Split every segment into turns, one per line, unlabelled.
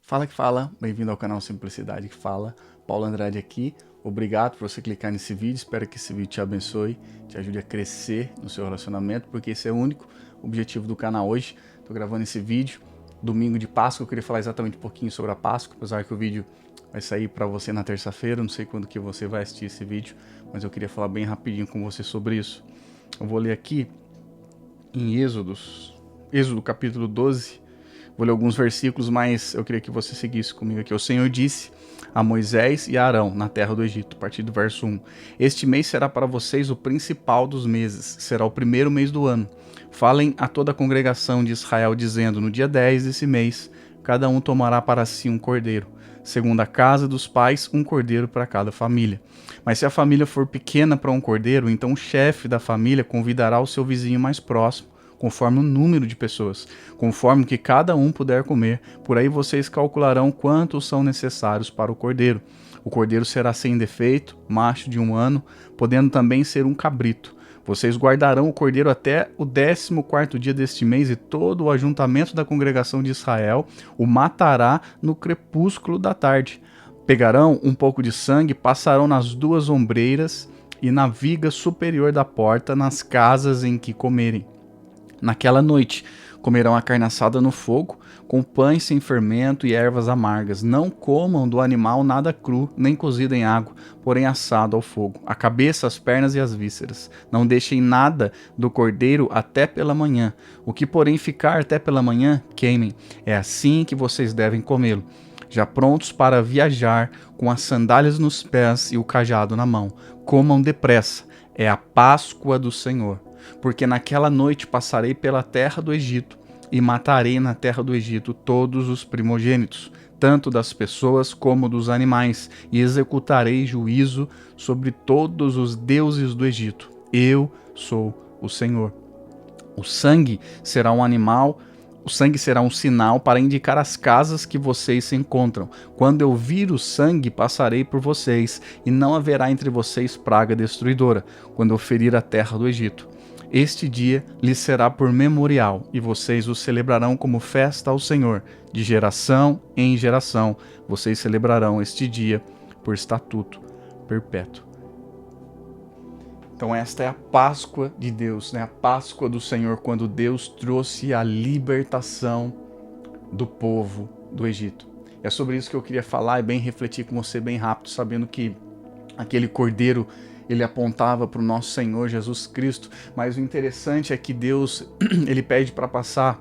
Fala que fala, bem-vindo ao canal Simplicidade que Fala, Paulo Andrade aqui, obrigado por você clicar nesse vídeo, espero que esse vídeo te abençoe, te ajude a crescer no seu relacionamento, porque esse é o único objetivo do canal hoje. Estou gravando esse vídeo, domingo de Páscoa, eu queria falar exatamente um pouquinho sobre a Páscoa, apesar que o vídeo vai sair para você na terça-feira, não sei quando que você vai assistir esse vídeo, mas eu queria falar bem rapidinho com você sobre isso. Eu vou ler aqui em Êxodo capítulo 12, vou ler alguns versículos, mas eu queria que você seguisse comigo aqui. O Senhor disse a Moisés e a Arão na terra do Egito, a partir do verso 1. Este mês será para vocês o principal dos meses, será o primeiro mês do ano. Falem a toda a congregação de Israel, dizendo, no dia 10 desse mês, cada um tomará para si um cordeiro, segundo a casa dos pais, um cordeiro para cada família. Mas se a família for pequena para um cordeiro, então o chefe da família convidará o seu vizinho mais próximo, conforme o número de pessoas, conforme o que cada um puder comer. Por aí vocês calcularão quantos são necessários para o cordeiro. O cordeiro será sem defeito, macho de 1 ano, podendo também ser um cabrito. Vocês guardarão o cordeiro até o 14º dia deste mês, e todo o ajuntamento da congregação de Israel o matará no crepúsculo da tarde. Pegarão um pouco de sangue, passarão nas 2 ombreiras e na viga superior da porta, nas casas em que comerem. Naquela noite comerão a carne assada no fogo, com pães sem fermento e ervas amargas. Não comam do animal nada cru, nem cozido em água, porém assado ao fogo, a cabeça, as pernas e as vísceras. Não deixem nada do cordeiro até pela manhã. O que, porém, ficar até pela manhã, queimem. É assim que vocês devem comê-lo, já prontos para viajar, com as sandálias nos pés e o cajado na mão. Comam depressa, é a Páscoa do Senhor. Porque naquela noite passarei pela terra do Egito e matarei na terra do Egito todos os primogênitos, tanto das pessoas como dos animais, e executarei juízo sobre todos os deuses do Egito. Eu sou o Senhor. O sangue será um sinal para indicar as casas que vocês se encontram. Quando eu vir o sangue, passarei por vocês, e não haverá entre vocês praga destruidora, quando eu ferir a terra do Egito. Este dia lhes será por memorial, e vocês o celebrarão como festa ao Senhor. De geração em geração, vocês celebrarão este dia por estatuto perpétuo. Então esta é a Páscoa de Deus, né? A Páscoa do Senhor, quando Deus trouxe a libertação do povo do Egito. É sobre isso que eu queria falar e bem refletir com você bem rápido, sabendo que aquele cordeiro, ele apontava para o nosso Senhor Jesus Cristo, mas o interessante é que Deus, ele pede para passar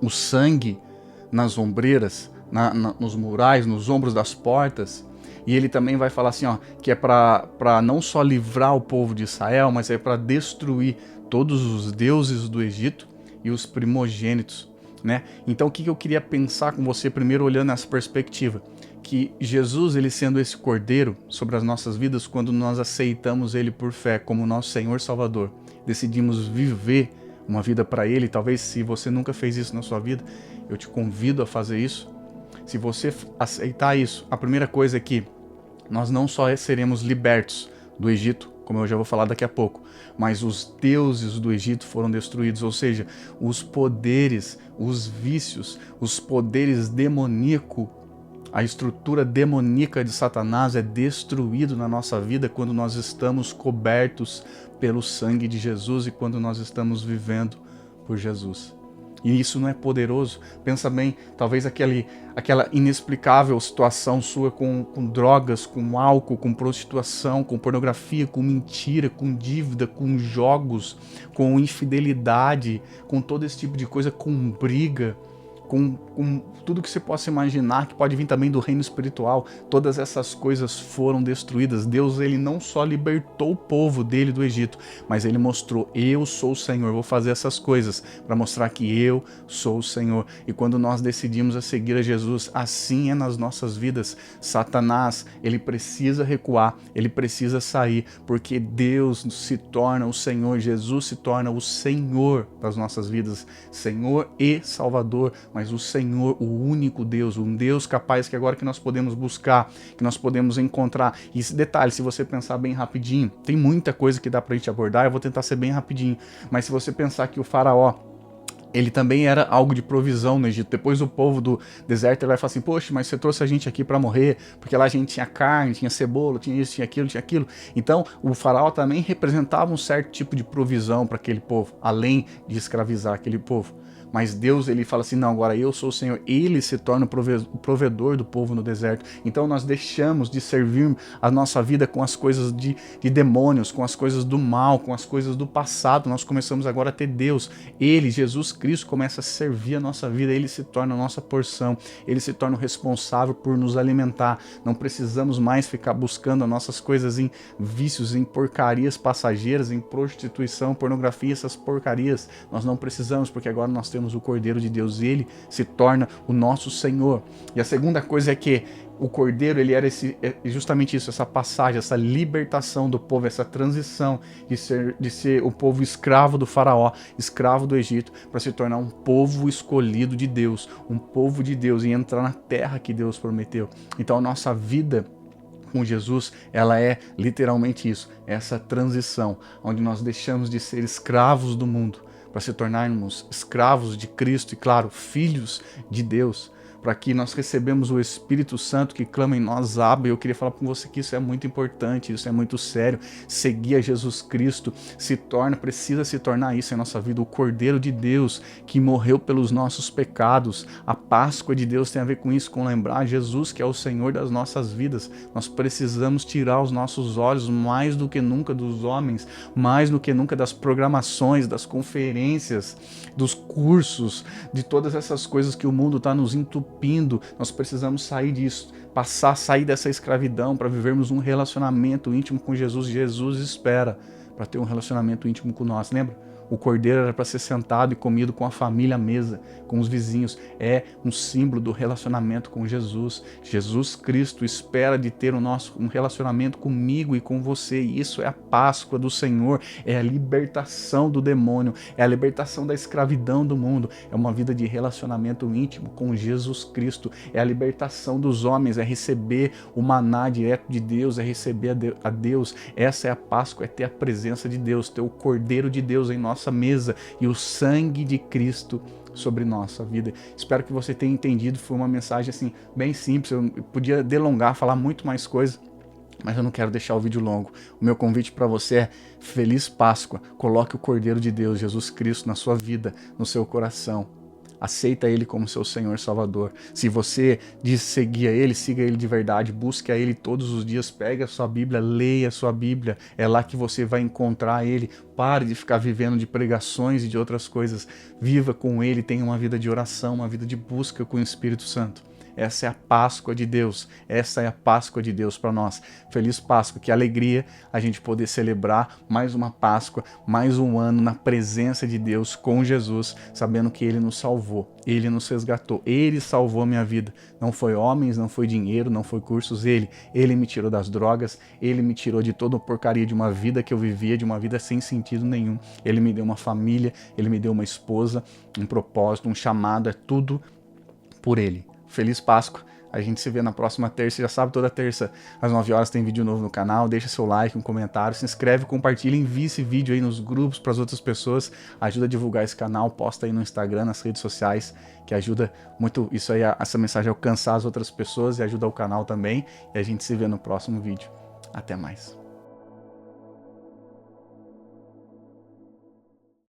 o sangue nas ombreiras, nos murais, nos ombros das portas, e ele também vai falar assim, ó, que é para não só livrar o povo de Israel, mas é para destruir todos os deuses do Egito e os primogênitos, né? Então o que eu queria pensar com você primeiro, olhando essa perspectiva, que Jesus, ele sendo esse cordeiro sobre as nossas vidas, quando nós aceitamos ele por fé como nosso Senhor Salvador, decidimos viver uma vida para ele. Talvez, se você nunca fez isso na sua vida, eu te convido a fazer isso. Se você aceitar isso, a primeira coisa é que nós não só seremos libertos do Egito, como eu já vou falar daqui a pouco, mas os deuses do Egito foram destruídos, ou seja, os poderes, os vícios, os poderes demoníacos, a estrutura demoníaca de Satanás é destruído na nossa vida quando nós estamos cobertos pelo sangue de Jesus e quando nós estamos vivendo por Jesus. E isso não é poderoso? Pensa bem, talvez aquela inexplicável situação sua com drogas, com álcool, com prostituição, com pornografia, com mentira, com dívida, com jogos, com infidelidade, com todo esse tipo de coisa, com briga, com tudo que você possa imaginar, que pode vir também do reino espiritual. Todas essas coisas foram destruídas. Deus, ele não só libertou o povo dele do Egito, mas ele mostrou, eu sou o Senhor, vou fazer essas coisas para mostrar que eu sou o Senhor. E quando nós decidimos a seguir a Jesus, assim é nas nossas vidas. Satanás, ele precisa recuar, ele precisa sair, porque Deus se torna o Senhor, Jesus se torna o Senhor das nossas vidas, Senhor e Salvador, mas o Senhor, o único Deus, um Deus capaz que agora que nós podemos buscar, que nós podemos encontrar. E esse detalhe, se você pensar bem rapidinho, tem muita coisa que dá pra gente abordar, eu vou tentar ser bem rapidinho, mas se você pensar que o faraó, ele também era algo de provisão no Egito. Depois o povo do deserto ele vai falar assim, poxa, mas você trouxe a gente aqui para morrer, porque lá a gente tinha carne, tinha cebola, tinha isso, tinha aquilo, tinha aquilo. Então o faraó também representava um certo tipo de provisão para aquele povo, além de escravizar aquele povo. Mas Deus, ele fala assim, não, agora eu sou o Senhor. Ele se torna o provedor do povo no deserto. Então nós deixamos de servir a nossa vida com as coisas de demônios, com as coisas do mal, com as coisas do passado. Nós começamos agora a ter Deus. Ele, Jesus Cristo, começa a servir a nossa vida. Ele se torna a nossa porção. Ele se torna o responsável por nos alimentar. Não precisamos mais ficar buscando as nossas coisas em vícios, em porcarias passageiras, em prostituição, pornografia, essas porcarias. Nós não precisamos, porque agora nós temos o Cordeiro de Deus, e ele se torna o nosso Senhor. E a segunda coisa é que o Cordeiro, ele era justamente isso, essa passagem, essa libertação do povo, essa transição de ser o povo escravo do faraó, escravo do Egito, para se tornar um povo escolhido de Deus, um povo de Deus, e entrar na terra que Deus prometeu. Então a nossa vida com Jesus, ela é literalmente isso, essa transição, onde nós deixamos de ser escravos do mundo, para se tornarmos escravos de Cristo e, claro, filhos de Deus, para que nós recebemos o Espírito Santo que clama em nós, Abba. Eu queria falar com você que isso é muito importante, isso é muito sério. Seguir a Jesus Cristo precisa se tornar isso em nossa vida, o Cordeiro de Deus que morreu pelos nossos pecados. A Páscoa de Deus tem a ver com isso, com lembrar Jesus que é o Senhor das nossas vidas. Nós precisamos tirar os nossos olhos mais do que nunca dos homens, mais do que nunca das programações, das conferências, dos cursos, de todas essas coisas que o mundo está nos entupindo. Nós precisamos sair disso, sair dessa escravidão para vivermos um relacionamento íntimo com Jesus. Jesus espera para ter um relacionamento íntimo com nós, lembra? O cordeiro era para ser sentado e comido com a família à mesa, com os vizinhos. É um símbolo do relacionamento com Jesus. Jesus Cristo espera de ter um relacionamento comigo e com você. E isso é a Páscoa do Senhor, é a libertação do demônio, é a libertação da escravidão do mundo. É uma vida de relacionamento íntimo com Jesus Cristo. É a libertação dos homens, é receber o maná direto de Deus, é receber a Deus. Essa é a Páscoa, é ter a presença de Deus, ter o Cordeiro de Deus em nossa mesa e o sangue de Cristo sobre nossa vida. Espero que você tenha entendido. Foi uma mensagem assim bem simples. Eu podia delongar, falar muito mais coisas, mas eu não quero deixar o vídeo longo. O meu convite para você é Feliz Páscoa. Coloque o Cordeiro de Deus, Jesus Cristo, na sua vida, no seu coração. Aceita Ele como seu Senhor e Salvador. Se você diz seguir a Ele, siga Ele de verdade, busque a Ele todos os dias, pegue a sua Bíblia, leia a sua Bíblia, é lá que você vai encontrar Ele. Pare de ficar vivendo de pregações e de outras coisas, viva com Ele, tenha uma vida de oração, uma vida de busca com o Espírito Santo. Essa é a Páscoa de Deus, essa é a Páscoa de Deus para nós. Feliz Páscoa, que alegria a gente poder celebrar mais uma Páscoa, mais um ano na presença de Deus com Jesus, sabendo que Ele nos salvou, Ele nos resgatou, Ele salvou a minha vida. Não foi homens, não foi dinheiro, não foi cursos, Ele me tirou das drogas, Ele me tirou de toda a porcaria de uma vida que eu vivia, de uma vida sem sentido nenhum. Ele me deu uma família, Ele me deu uma esposa, um propósito, um chamado, é tudo por Ele. Feliz Páscoa, a gente se vê na próxima terça, já sabe, toda terça às 9 horas tem vídeo novo no canal, deixa seu like, um comentário, se inscreve, compartilha, envie esse vídeo aí nos grupos para as outras pessoas, ajuda a divulgar esse canal, posta aí no Instagram, nas redes sociais, que ajuda muito isso aí, essa mensagem a alcançar as outras pessoas e ajuda o canal também, e a gente se vê no próximo vídeo. Até mais.